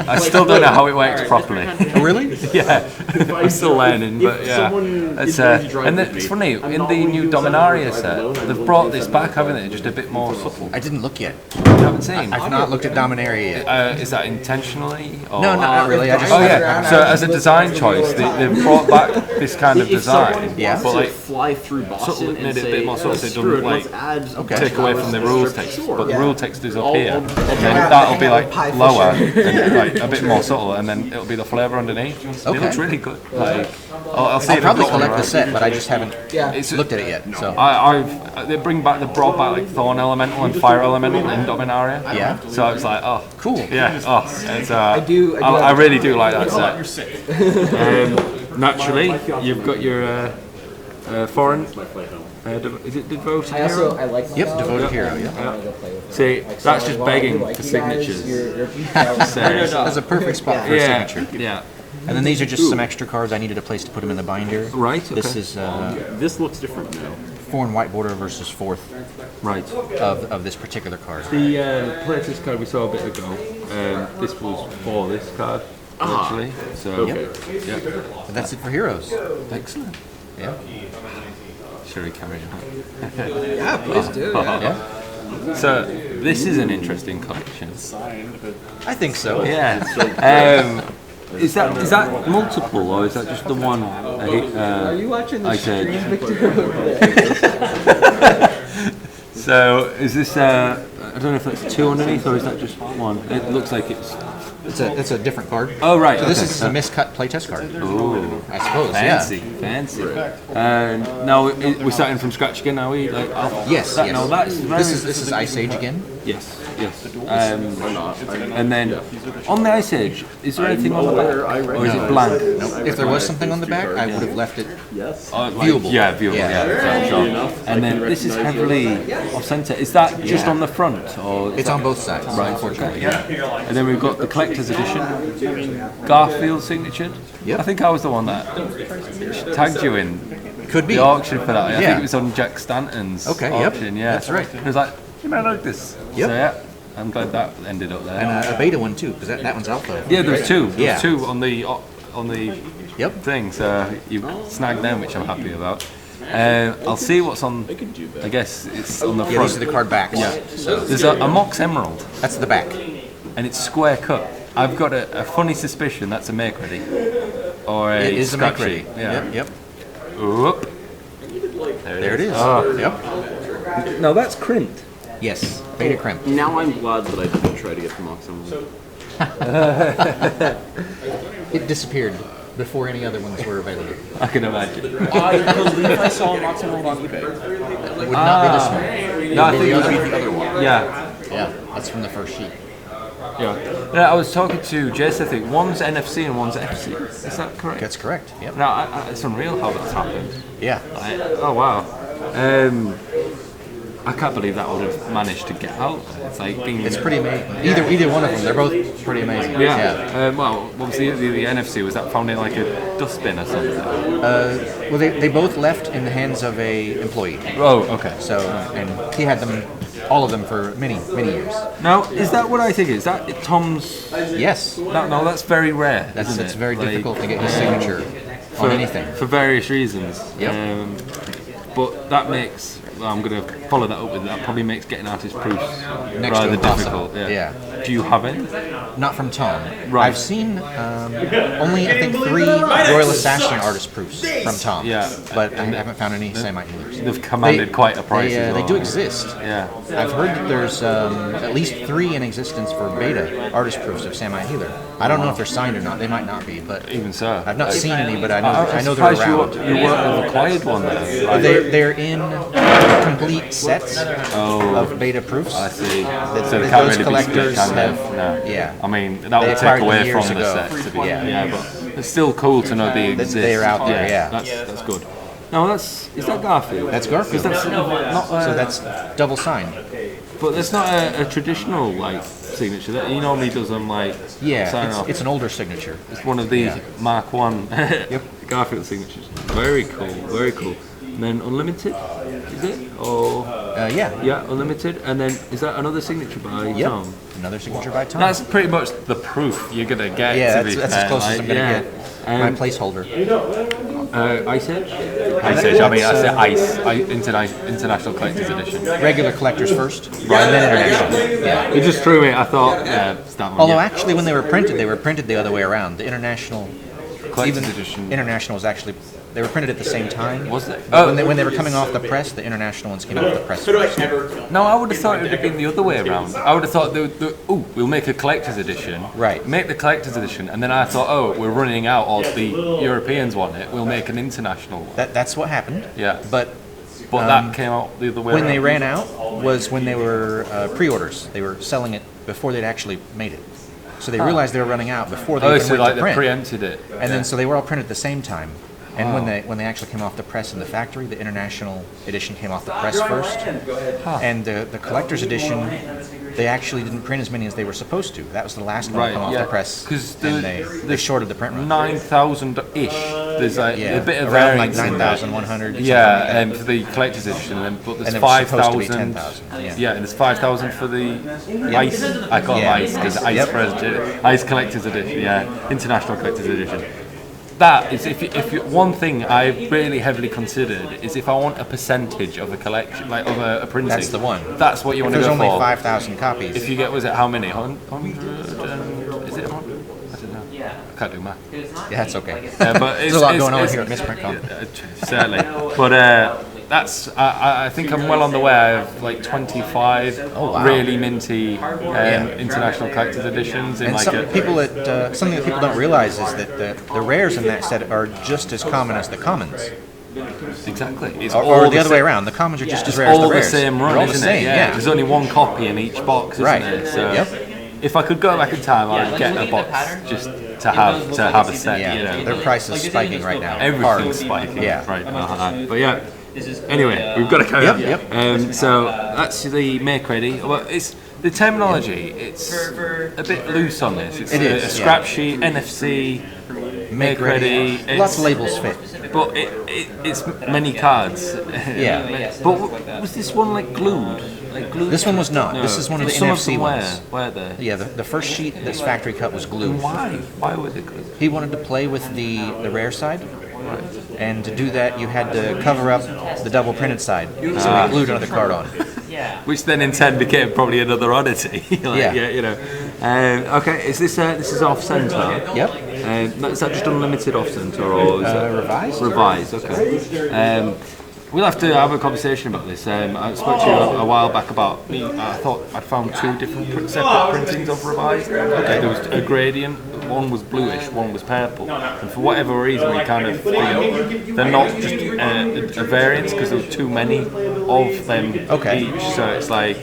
I still don't know how it works properly. Oh, really? Yeah, I'm still learning, but yeah. someone It's, is going to drive and with it's me, funny, I'm in not the going to new use that Dominaria drive alone, set, I they've will brought do this that. back, haven't they? Just a bit more subtle. I didn't look yet. You haven't seen? I've not looked at Dominaria yet. Is that intentionally? Or? No, not really. I just. Oh yeah. So as a design choice, they've brought back this kind of If someone design. Yeah. wants But to like fly through Boston subtly and made it a say, bit more subtle so it screw doesn't like let's add take away from the rules text, Sure. but the rule text is up I'll- here, I'll- and then that'll be like Pie lower, fisher. and like a bit more subtle, and then it'll be the flavour underneath. It Okay. looks really good. Like, I'll see I'll if probably I've got one collect the right. set, but I just haven't It's- looked at it yet. So They bring back the brought back like Thorn Elemental and Fire Elemental in Dominaria. Yeah. So I was like, oh, cool. yeah, it's I I really do like that set. Naturally, you've got your foreign. Is it devoted I hero? like. Yep, devoted hero. Yeah. See, that's just begging for signatures. That's a perfect spot for a signature. Yeah. And then these are just some extra cards. I needed a place to put them in the binder. Right. This okay. is This looks different now. 4 and white border versus 4th Right. of this particular card. The playtest card we saw a bit ago, this was for this card, actually. So, Yep. yeah. But that's it for heroes. Excellent. Yeah. Shall we carry on? Yeah, please do. Yeah. Yeah. So, this is an interesting collection. I think so. Yeah. Is that multiple, or is that just the one? Are you watching the I said. stream, Victor, over there? So, is this, I don't know if that's 2 underneath, or is that just 1? It looks like it's... It's a different card. Oh, right. So this okay. is a miscut playtest card. Ooh. I suppose. Fancy, Yeah. fancy. Now we're starting from scratch again. Are we? Like, Yes. that, Yes. No, that's very, This is Ice Age again. yes, yes. And then on the Ice Age, is there anything on the back, or is it blank? If there was something on the back, I would have left it. Viewable. Yeah, viewable. Yeah, sure. And then this is heavily off center. Is that just on the front, or is It's that- on both sides. Right, unfortunately, yeah. And then we've got the collector's edition, Garfield signatured. Yep. I think I was the one that tagged you in Could be. the auction for that. I Yeah. think it was on Jack Stanton's Okay, yep. auction. Yeah, That's right. It was like, you might like this. Yep. So yeah, I'm glad that ended up there. And a beta one too, because that one's alpha. Yeah, there's two. There's Yeah. two on the Yep. thing. So you snagged them, which I'm happy about. I'll see what's on. I guess it's on the Yeah, front. these are the card backs. Yeah. There's a Mox Emerald, That's the back. and it's square cut. I've got a funny suspicion that's a make ready, or a It is a make scratchy. ready. Yeah. Yep. Yep. Whoop. There it is. Oh. Yep. No, that's crimped. Yes. Beta crimp. Now I'm glad that I didn't try to get the Mox Emerald. It disappeared before any other ones were available. I can imagine. I believe I saw a Mox Emerald on eBay. It would not be this one. No, I It would think be it would the be other the other one. Yeah. Yeah, that's from the first sheet. Yeah. I was talking to Jess, I think. One's NFC and one's FC. Is that correct? That's correct. Yep. No, it's unreal how that's happened. Yeah. Oh, wow. I can't believe that would have managed to get out. It's like being... It's pretty amazing. Either one of them, they're both pretty amazing. Yeah. Well, what was the NFC? Was that found in like a dustbin or something? Well, they both left in the hands of a employee. Oh, okay. So, and he had them, all of them, for many years. Now, is that what I think? Is that Tom's... Yes. No, that's very rare. That's isn't it's it? very Like, difficult to get his signature for on anything. for various reasons. Yep. But that makes. Well, I'm going to follow that up with that. Probably makes getting artist proofs Next to rather impossible. difficult. Yeah. Do you have any? Not from Tom. Right. I've seen only, I think, 3 Royal Assassin artist proofs from Tom. Yeah. But I haven't found any Samite healers. They've commanded quite a price. as They well. do exist. Yeah. I've heard that there's at least 3 in existence for beta artist proofs of Samite Healer. I don't know if they're signed or not. They might not be, but Even so. I've not seen any. But I I'm know they're surprised around. you wouldn't have acquired one there. They're in complete sets of beta proofs. I see. That So they can't those really be collectors split, can they? have. No. Yeah. I mean, that They would acquired take away them years from the ago. set. To be, Yeah. but it's still cool to know they That exist. they're out there, yeah. That's good. No, is that Garfield? That's Garfield. That's not So that's double signed. but that's not a traditional like signature. That he normally does them like sign off. It's an older signature. It's one of these Mark 1 Yep. Garfield signatures. Very cool, very cool. And then unlimited, is it? Or Yeah. unlimited. And then is that another signature by Yep. Tom? Another signature by Tom. That's pretty much the proof you're gonna get. Yeah, to be that's fair. as close as I'm gonna yeah. get. My placeholder. Ice Age? Ice Age, I mean, I said Ice. International Collector's Edition. Regular collectors first, and then international. Yeah. It just threw me. I thought, yeah, it's that one. Although yeah. actually, when they were printed the other way around. The international collector's even edition. International was actually, they were printed at the same time. Was it? When they were coming off the press, the International ones came off the press first. No, I would have thought it would have been the other way around. I would have thought, we'll make a collector's edition. Right. Make the collector's edition, and then I thought, oh, we're running out, or the Europeans want it, we'll make an international one. That's what happened. Yeah. But that came out the other way when around. they ran out was when they were pre-orders. They were selling it before they'd actually made it. So they realized they were running out before they even so went like to they print. preempted it. And then so they were all printed at the same time. And when they actually came off the press in the factory, the International edition came off the press first. And the collector's edition, they actually didn't print as many as they were supposed to. That was the last one to come off the press. And they shorted the print run. 9,000-ish. There's like a bit of around like variance in that. 9,100. Yeah, and for the collector's edition, but there's And it was supposed to be 5,000. 10,000. Yeah, and there's 5,000 for the ice. I call them ice because ice collector's edition. Yeah, international collector's edition. That is if you, one thing I really heavily considered is if I want a percentage of a collection, like of a printing. That's the one. That's what you want to There's go only for. 5,000 copies. If you get, was it how many? 100? Is it 100? I don't know. I can't do math. Yeah, that's okay. But There's a lot going on here at MisprintCon. Certainly. But that's I think I'm well on the way. I have like 25 really minty international collector's editions. And something that people don't realize is that the rares in that set are just as common as the commons. Exactly. It's Or the other way around. The commons are just as rare as the all the rares. same They're run, all the isn't same, it? Yeah. There's only one copy in each box, isn't there? So if I could go back in time, I'd get a box just to have a set. Yeah. You know, Their price is spiking right now. everything's spiking right now. But yeah. Anyway, we've got to carry on. So that's the make ready. Well, it's the terminology. It's a bit loose on this. It's a scrap sheet, NFC, make ready. Lots of labels fit. But it's many cards. But was this one like glued? This one was not. No. This is one of the Some NFC them ones. Were they? Yeah, the first sheet that's factory cut was glued. Why? Why were they glued? He wanted to play with the rare side. And to do that, you had to cover up the double printed side. So he glued another card on. Which then in turn became probably another oddity. You know. Okay, is this is off center? Yep. Is that just unlimited off center or is it revised? Revised. Okay. We'll have to have a conversation about this. I spoke to you a while back about. I thought I'd found two different separate printings of revised. Okay. There was a gradient. One was bluish, one was purple, and for whatever reason we kind of feel they're not just a variance because there were too many of them each. So it's like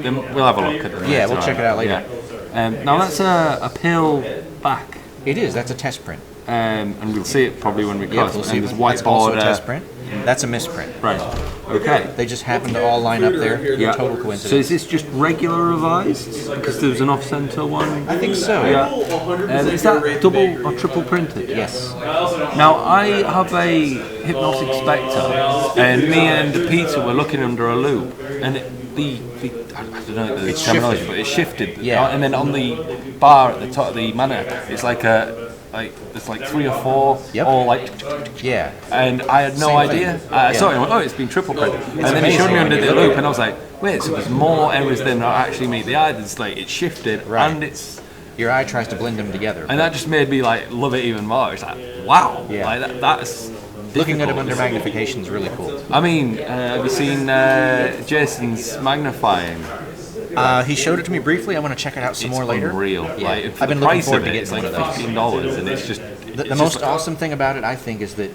we'll have a look at them. Yeah, we'll check it out later. Yeah. Now that's a peel back. It is. That's a test print. And we'll see it probably when we cut. We'll see. There's That's white also border. a test print. That's a misprint. Right. Okay. They just happen to all line up there. Yeah. Total coincidence. So is this just regular revised? Because there was an off-center one. I think so. Yeah. Is that double or triple printed? Yes. Now I have a hypnotic spectre, and me and Peter were looking under a loop, and I don't know the terminology, but it shifted. Yeah. And then on the bar at the top of the manor, it's like there's like 3 or 4, all like. Yeah. And I had no Same idea. thing. I saw it and went, it's been triple printed. And then he showed me under the loop, and I was like, wait, so there's more errors than actually meet the eye. It's like it shifted, and it's. Your eye tries to blend them together. And that just made me like love it even more. It's like, wow, like that's. Looking at them under magnification is really cool. I mean, have you seen Jason's magnifying? He showed it to me briefly. I want to check it out some more later. Unreal. Yeah. Like, for I've been the looking price forward of to it, getting it's like one of those. $15, and it's just The most awesome thing about it, I think, is that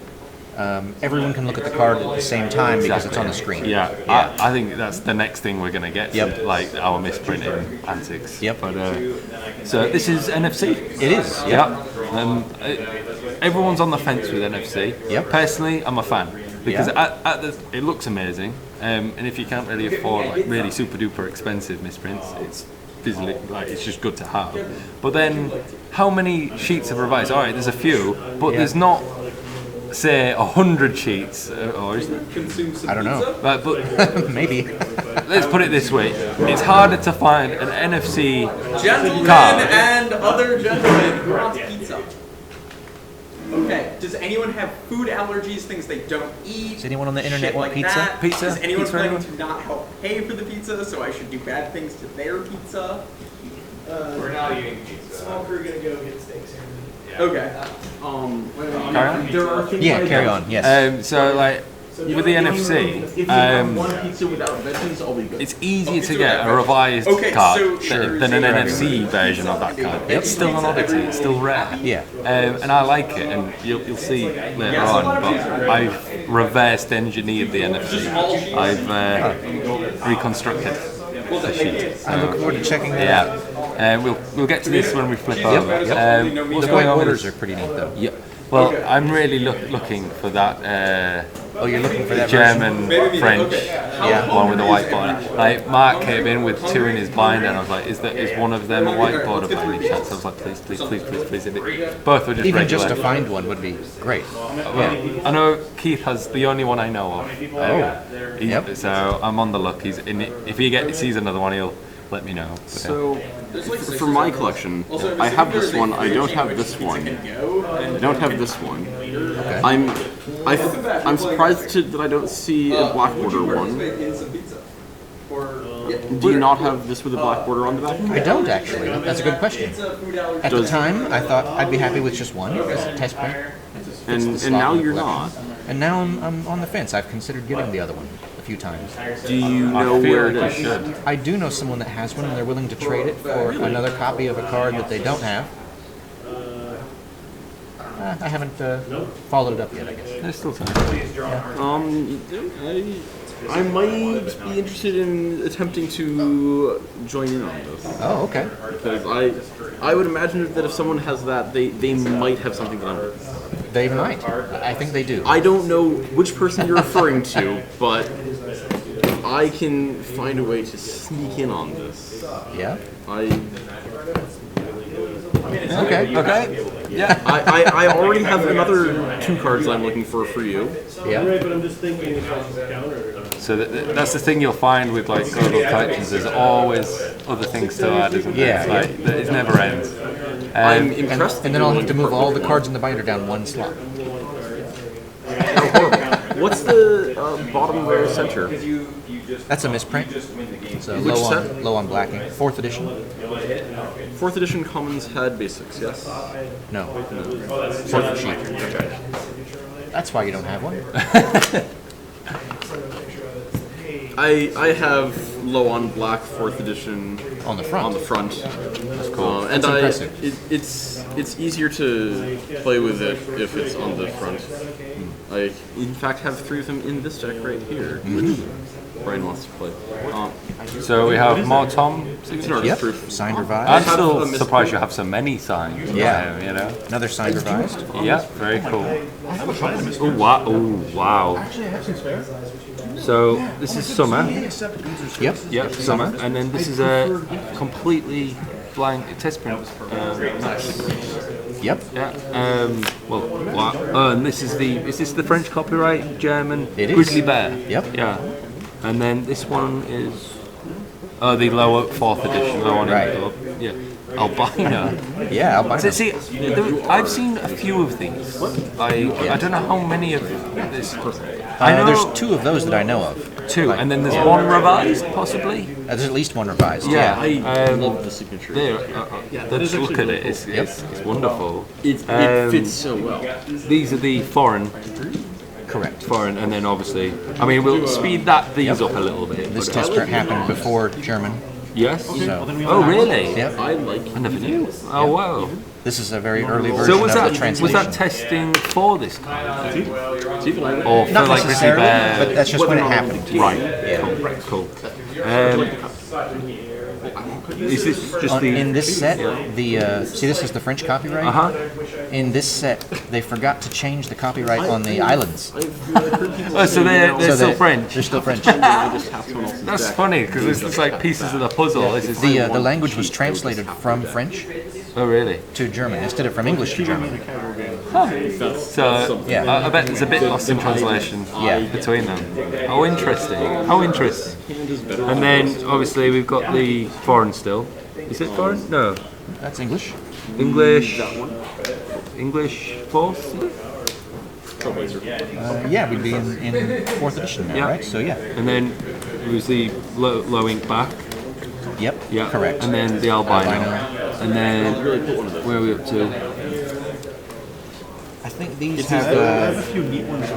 everyone can look at the card at the same time because it's on the screen. Yeah. I think that's the next thing we're going to get to, like our misprinting antics. Yep. But so this is NFC. It is. Yeah. Everyone's on the fence with NFC. Yep. Personally, I'm a fan because it looks amazing, and if you can't really afford like really super duper expensive misprints, it's visually like it's just good to have. But then, how many sheets of revised? All right, there's a few, but there's not. Say 100 sheets, or is it? I don't know. But maybe. Let's put it this way: it's harder to find an NFC Gentlemen card. and other gentlemen who want pizza. Okay, does anyone have food allergies, things they don't eat? Does anyone on the internet shit want like pizza? that? Pizza? Is anyone Pizza, planning anyone? to not help pay for the pizza, so I should do bad things to their pizza? We're not eating pizza. Small crew gonna go get steaks here. Okay. Carry on? There are things Yeah, like carry that. on. Yes. So like with the NFC, If you have one pizza without veggies, I'll be good. it's easier to get a revised Okay, card so- sure, than an sure. NFC version of that card. It's still an oddity, it's still rare. Yeah. And I like it, and you'll see later on, but I've reversed engineered the NFC. I've reconstructed the sheet. I look forward to checking that out. Yeah. We'll get to this when we flip over. What's The going white on with borders this? are pretty neat, though. Yeah. Well, I'm really looking for that Oh, you're looking for that German, version? French, Yeah. one with a white border. Like Mark came in with two in his binder, and I was like, "Is one of them a white border by any chance?" I was like, "Please, please, please, please, please." And both were just Even regular. just to find one would be great. Yeah. I know Keith has the only one I know of. Yep. So I'm on the look. He's in. If he sees another one, he'll let me know. But, So, for my collection, I have this one. I don't have this one. I don't have this one. Okay. I'm surprised that I don't see a black border one. Do you not have this with a black border on the back? I don't actually. That's a good question. At the time, I thought I'd be happy with just one as a test print. And now you're not. And now I'm on the fence. I've considered getting the other one a few times. Do you I know feel where like it you is? should. I do know someone that has one, and they're willing to trade it for another copy of a card that they don't have. I haven't followed it up yet, I guess. There's still time. I might be interested in attempting to join in on this. Oh, okay. Because I would imagine that if someone has that, they might have something that I'm looking for. They might. I think they do. I don't know which person you're referring to, but I can find a way to sneak in on this. Yeah. Okay. Yeah. I already have another 2 cards I'm looking for you. Yeah. So that's the thing you'll find with like global collections. There's always other things to add, isn't there? Yeah, It's like, it never ends. I'm And, impressed. and then I'll have to move all the cards in the binder down one slot. What's the bottom row center? That's a misprint. So Which low set? on, low on blacking. 4th edition? 4th edition commons had basics, yes? No. 4th sheet. That's why you don't have one. I have low on black 4th edition On the front. On the front. That's cool. And That's impressive. it's easier to play with it if it's on the front. I in fact have 3 of them in this deck right here, which Brian wants to play. So we have more Tom. It's an artist Yep. proof. Signed I'm revised. still a misprint. surprised you have so many signed. Yeah. You know. Another signed revised. Yeah. Very cool. Oh wow! Oh wow! So this is summer. Yep. Yep, summer, and then this is a completely blank test print. Yep. Yeah. Well, wow. And this is the French copyright? German? It is. Grizzly Bear. Yep. Yeah. And then this one is the lower 4th edition. Low on Right. Yeah. Albino. Yeah, I'll buy So, them. see, I've seen a few of these. I don't know how many of this. I know There's 2 of those that I know of. 2, and then there's one revised, possibly. There's at least one revised. Yeah. I love the signature. There, let's look at it. It's wonderful. It fits so well. These are the foreign, Correct. and then obviously, I mean, we'll speed these up a little bit. This but, test print happened before German. yes. So, Oh, really? yep. I like I never knew. Oh, wow. This is a very early version So was of the that translation. testing for this card? it. Or for Not like Grizzly necessarily, Bear? but that's just when it happened. Right. Yeah. Cool. Is this just the In this set, see, this is the French copyright. Uh-huh. In this set, they forgot to change the copyright on the islands. Oh, so they're So still French. They're still French. That's funny because this is like pieces of the puzzle. This is The language was translated from French oh really? to German instead of from English to German. So Yeah. I bet there's a bit lost in translation Yeah. between them. Oh, interesting. How interesting. And then obviously we've got the foreign still. Is it foreign? No. That's English. English. English 4th? Yeah, we'd be in 4th edition now, Yeah. right? So yeah. And then there's the low ink back. Yep. Yeah. Correct. And then the albino. Albino. And then where are we up to? think these have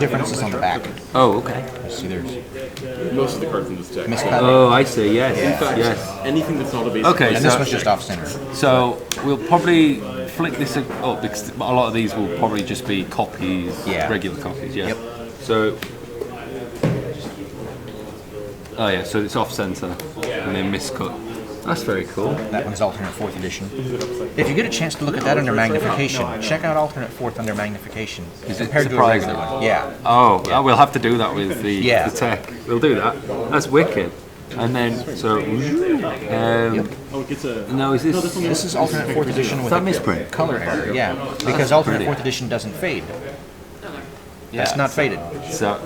differences on the back. Oh, okay. You see, there's Most of the cards in this deck. miscut. Oh, I see. Yes. In fact, Yes. anything that's not a basic. Okay, And this so one's just off center. so we'll probably flick this up because a lot of these will probably just be copies, Yeah. regular copies. Yeah. Yep. So. Oh yeah, so it's off center and then miscut. That's very cool. That one's alternate 4th edition. If you get a chance to look at that under magnification, check out alternate 4th under magnification Is it compared to a surprising? regular one. Yeah. Oh, we'll have to do that with the, Yeah. the tech. We'll do that. That's wicked. And then so. Oh, it gets a. No, is this? This is alternate 4th edition with that a misprint? color error. Yeah, because alternate brilliant. 4th edition doesn't fade. Yeah. It's not faded. So.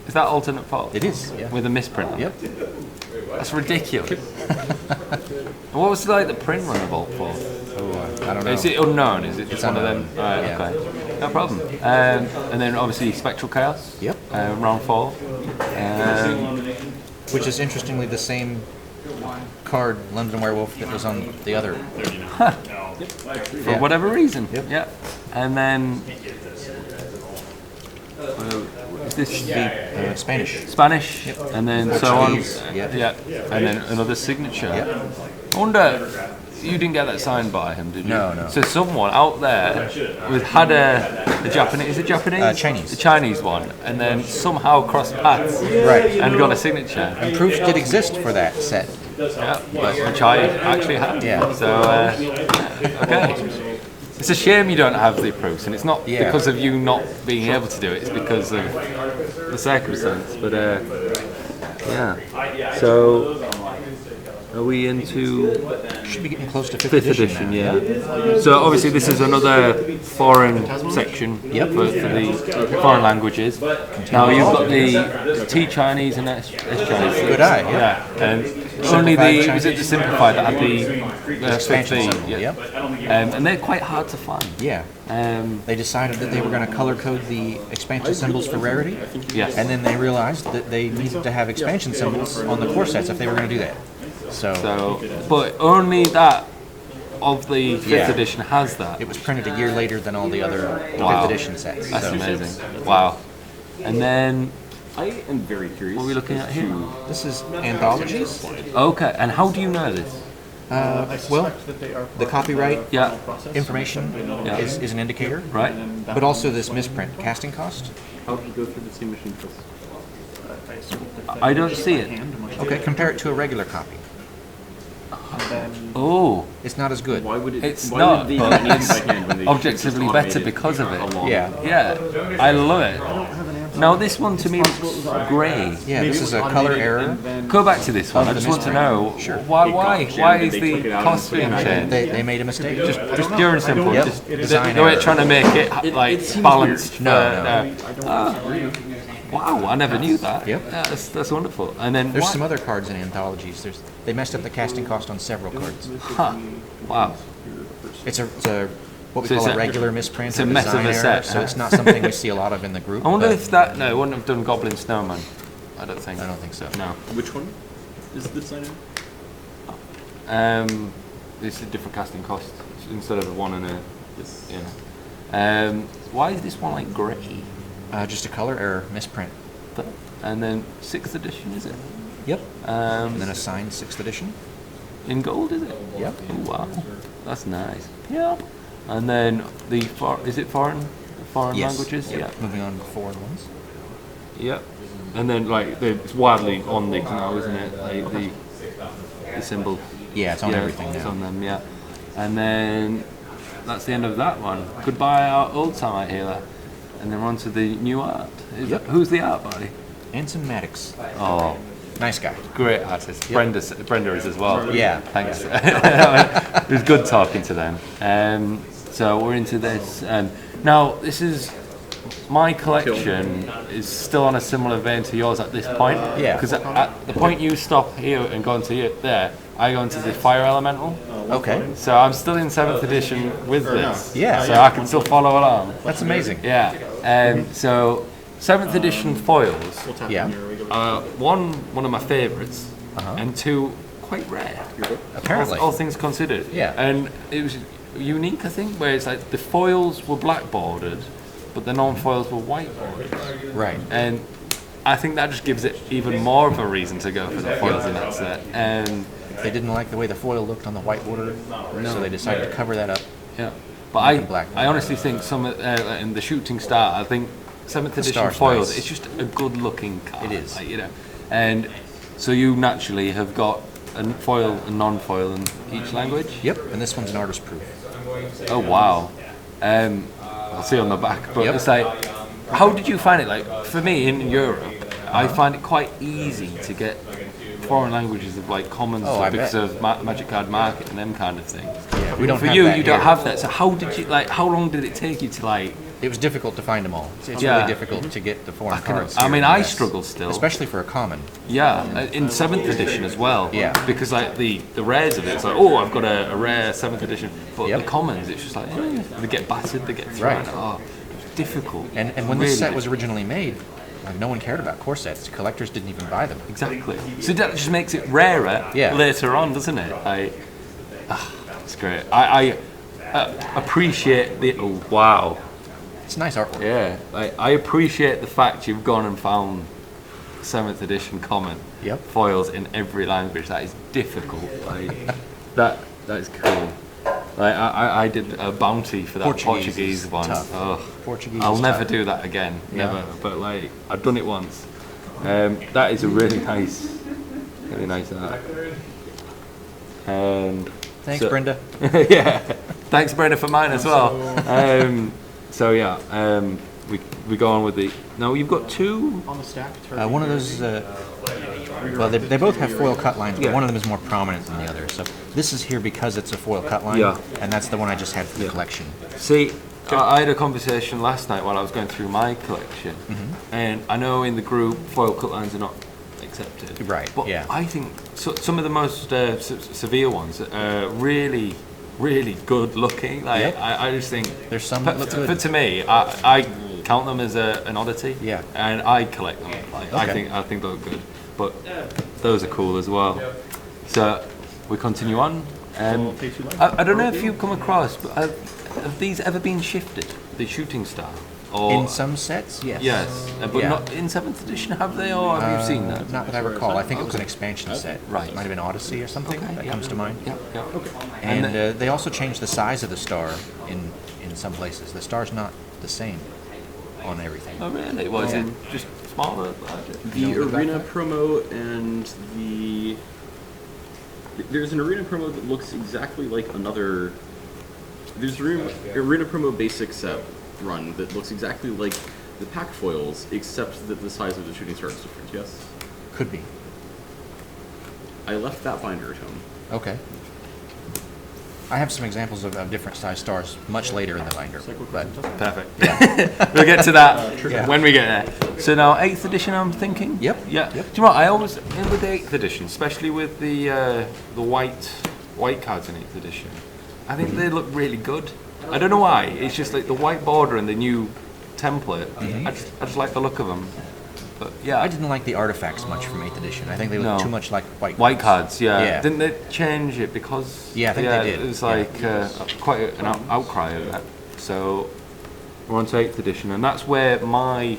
Is that alternate fault? It is. Yeah. With a misprint on it? Yep. That's ridiculous. And what was like the print run of Alt 4? I don't know. Is it unknown? Is it just one of them? unknown. Right, Yeah. okay. No problem. And then obviously Spectral Chaos. Yep. Round 4. Which is interestingly the same card, London Werewolf, that was on the other. For whatever reason. Yep. Yeah. And then. Is this Spanish. Spanish? And then so on. Portuguese, yep. Yeah. And then another signature. Yep. I wonder. You didn't get that signed by him, did you? No, no. So someone out there had a Japanese, is it Japanese? Chinese. The Chinese one, and then somehow crossed paths Right. and got a signature. And proofs did exist for that set. Yeah, which I actually had. Yeah. So, okay. It's a shame you don't have the proofs, and it's not Yeah. because of you not being able to do it, it's because of the circumstance. But, yeah. So, are we into Should be getting close to 5th 5th edition. edition? now. Yeah. So, obviously, this is another foreign section Yep. for the foreign languages. Now, you've got the T Chinese and S Chinese. Good eye, yeah. Yeah. And only Simplified the was it the simplified that had the Expansion 15? symbol, Yeah. yep. And they're quite hard to find. Yeah. They decided that they were going to color code the expansion symbols for rarity. Yes. And then they realized that they needed to have expansion symbols on the core sets if they were going to do that. So, but only that of the 5th Yeah. edition has that. It was printed a year later than all the other Wow. 5th edition sets. That's so. amazing. Wow. And then I am very curious. what are we looking at here? This is anthologies. Okay. And how do you know this? Well, the copyright Yeah. information Yeah. is an indicator, Right. but also this misprint casting cost. How do you go through the same machine first? I don't see it. Okay, compare it to a regular copy. Oh. It's not as good. Why would it? It's why not, would they but do it it's by hand when they objectively just better automated because of it. along? Yeah. Yeah, I love it. Now this one to me looks grey. Yeah, this is a color error. Go back to this one. I the just want to misprint. know Sure. why is They the took it out cost and being put it changed? They made a mistake. Just pure and simple. Yep. Just Design they weren't error. trying to make it like seems balanced. No, Wow, I never knew that. Yep. Yeah, that's wonderful. And then There's why- some other cards in anthologies. They messed up the casting cost on several cards. Huh. Wow. It's a what we So call it's a a- regular misprint it's or a mess of design a error, set, so huh? it's not something we see a lot of in the group. I wonder but if that no, it wouldn't have done Goblin Snowman. I don't think. I don't think so. No. Which one is the designer? It's a different casting cost instead of a one and a. Yes. Yeah. Why is this one like grey? Just a color error misprint. And then 6th edition, is it? Yep. And Um, then a signed 6th edition. in gold, is it? Yep. Oh wow, that's nice. Yep. And then is it foreign Yes. languages? Yep. Yeah. Moving on to foreign ones. Yep. And then like it's widely on these now, isn't it? Like the symbol. Yeah, it's on Yeah, everything It's now. on them, yeah. And then that's the end of that one. Goodbye, our old time art healer. And then we're on to the new art. Who's the art by? Anson Maddox. Oh, Nice guy. great artist. Brenda is as well. Yeah. Thanks. It was good talking to them. So we're into this. Now, this is my collection is still on a similar vein to yours at this point. Yeah. Because at the point you stop here and go into there, I go into the fire elemental. Okay. So I'm still in 7th edition with this. Yeah. So I can still follow along. That's amazing. Yeah. So 7th edition foils Yeah. are one of my favourites, and two quite rare. Apparently. All things considered. Yeah. And it was unique, I think, where it's like the foils were black bordered, but the non-foils were white bordered. Right. And I think that just gives it even more of a reason to go for the foils in that set. And They didn't like the way the foil looked on the white border, so they decided to cover that up. yeah, but Make it black. I honestly think some in the Shooting Star, I think 7th edition Star's foils. nice. It's just a good looking card. It is. like, you know, and so you naturally have got a foil and non-foil in each language. Yep, and this one's an artist proof. Oh wow. I'll see on the back, but Yep. it's like, how did you find it? Like for me in Europe, I find it quite easy to get foreign languages of like common Oh, stuff I because bet. of Magic Card Market and them kind of things. Yeah, we don't For have you, that you don't here. have that. So how did you like? How long did it take you to like? It was difficult to find them all. It's Yeah. really difficult to get the foreign cards. I here mean, in the I US, struggle still. especially for a common. Yeah, in 7th edition as well. Yeah. Because like the rares of it, it's like, oh, I've got a rare 7th edition, but Yep. the commons, it's just like they get battered, they get thrown. Right. Oh, it's difficult. And when this Really set was originally made, like, no one cared about core sets. Collectors didn't even buy them. Exactly. So that just makes it rarer Yeah. later on, doesn't it? It's great. I appreciate the. Oh wow. It's nice artwork. Yeah. I appreciate the fact you've gone and found 7th edition common Yep. foils in every language. That is difficult. That is cool. Like I did a bounty for that Portuguese is one. tough. Oh, Portuguese I'll is never tough. do that again. Yeah. Never. But like I've done it once. That is a really nice art. And Thanks, so- Brenda. yeah. Thanks, Brenda, for mine as well. So yeah, we go on with the. No, you've got two. On the stack. One of those, well, they both have foil cut lines, but Yeah. one of them is more prominent than the other. So this is here because it's a foil cut line, Yeah. and that's the one I just had for the collection. See, I had a conversation last night while I was going through my collection, and I know in the group foil cut lines are not accepted. Right, But yeah. I think some of the most severe ones are really, really good looking. Like Yep. I just think There's some that look good. But to me, I count them as an oddity. Yeah. And I collect them. Like, Okay. I think they look good. But those are cool as well. So we continue on. I don't know if you've come across, but have these ever been shifted? The Shooting Star? Or, In some sets, yes. yes, but Yeah. not in 7th edition, have they? Or have you seen that? Not that I recall. I think it was an expansion set. Right. It might have been Odyssey or something that yeah. comes to mind. Yeah, yeah. Okay. And they also changed the size of the star in some places. The star's not the same on everything. Oh really? Was it just smaller? Larger? The arena promo and there's an arena promo that looks exactly like another. There's arena promo basic set run that looks exactly like the pack foils, except that the size of the shooting star is different. Yes, Could be. I left that binder at home. Okay. I have some examples of different size stars much later in the binder, but Perfect. We'll get to that Yeah. when we get there. So now 8th edition, I'm thinking. Yep. Yeah. Yep. Do you know what? I always with the 8th edition, especially with the white cards in 8th edition. I think they look really good. I don't know why. It's just like the white border and the new template. I just like the look of them. But yeah, I didn't like the artifacts much from 8th edition. I think they look No. too much like white cards. Yeah. Yeah. Didn't they change it because? Yeah, I think they did. It was like quite an outcry of that. So we're on to 8th edition, and that's where my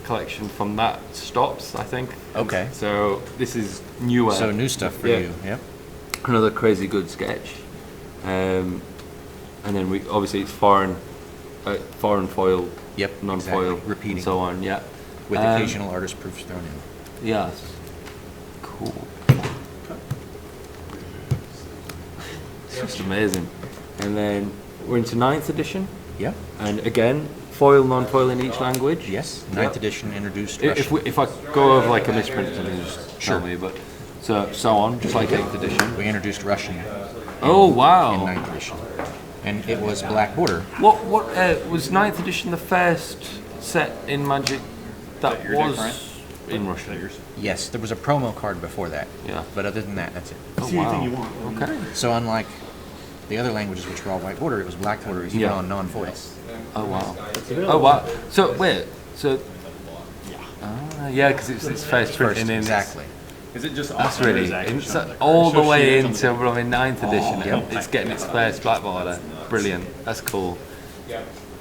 collection from that stops, I think. Okay. So this is newer. So new stuff for Yeah. you. Yep. Another crazy good sketch. And then we obviously it's foreign foil, Yep. non-foil, exactly. Repeating and so on. Yeah. with occasional artist proofs thrown in. Yes. Cool. It's just amazing. And then we're into 9th edition, Yep. and again, foil, non-foil in each language. Yes. Yep. 9th edition introduced If Russian. if I go over like a misprint, then just tell me. But so on, just like 8th edition. We introduced Russian Oh in wow! 9th edition, and it was black border. What was 9th edition the first set in Magic that was in Russian? Yes, there was a promo card before that. Yeah. But other than that, that's it. Oh, See anything you wow. want. Okay. So unlike the other languages, which were all white border, it was black border, even Yeah. on non-foils. Oh wow. Oh wow. So wait. So. Yeah, because it's first printing in. Exactly. Is it just That's awesome? really all the way into probably 9th edition. It's getting its first black border. brilliant. That's cool.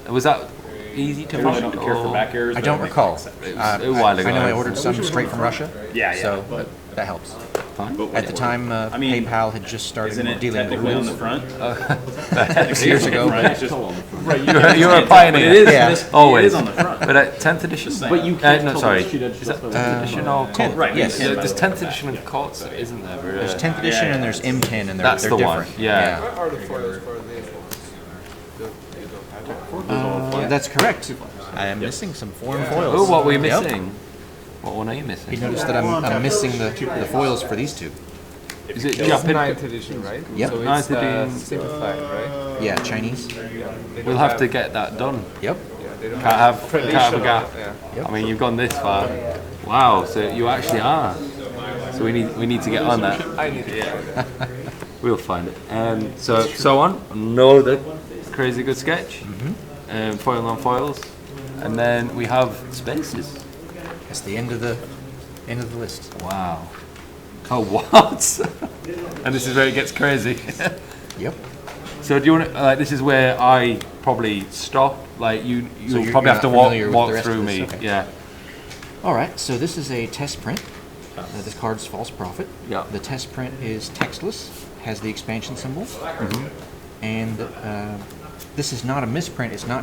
Was that easy to Probably find? don't care for back errors. I but don't it makes recall. sense. A while ago. I know I ordered some straight from Russia. Yeah, yeah. So that helps. Fine. At the time, I mean, PayPal had just started Isn't it dealing with technically on the rubles. front? Years ago. It's just, You're a pioneer. it is. Yeah. It is Always. on the front. But 10th edition? But you No, can't sorry. tell Is that 10th edition or 10th, Colt? yes. There's 10th edition of Colts, isn't there? There's 10th edition and there's M10, and they're, That's they're the different. one. Yeah. Where are the foils for these ones? That's correct. I am missing some foreign foils. Oh, what were you Yep. missing? What one are you You missing? noticed that I'm missing the foils for these two. Is it It's Japan? 9th edition, right? Yep. So it's 9th edition. simplified, right? Yeah, Chinese. They We'll don't have to get that done. Yep. Yeah, they don't Can't have a gap. Yeah. I mean, you've gone this far. Wow, so you actually are. So we need to get on that. I need to We'll find it. So on. Another crazy good sketch. Foil on foils, and then we have spaces. That's the end of the list. Wow. Oh what? And this is where it gets crazy. Yep. So do you want to? This is where I probably stop. Like you'll you're probably have to not walk familiar with the rest through of this, me. okay. Yeah. All right. So this is a test print. This card's false prophet. Yeah. The test print is textless, has the expansion symbol, and this is not a misprint. It's not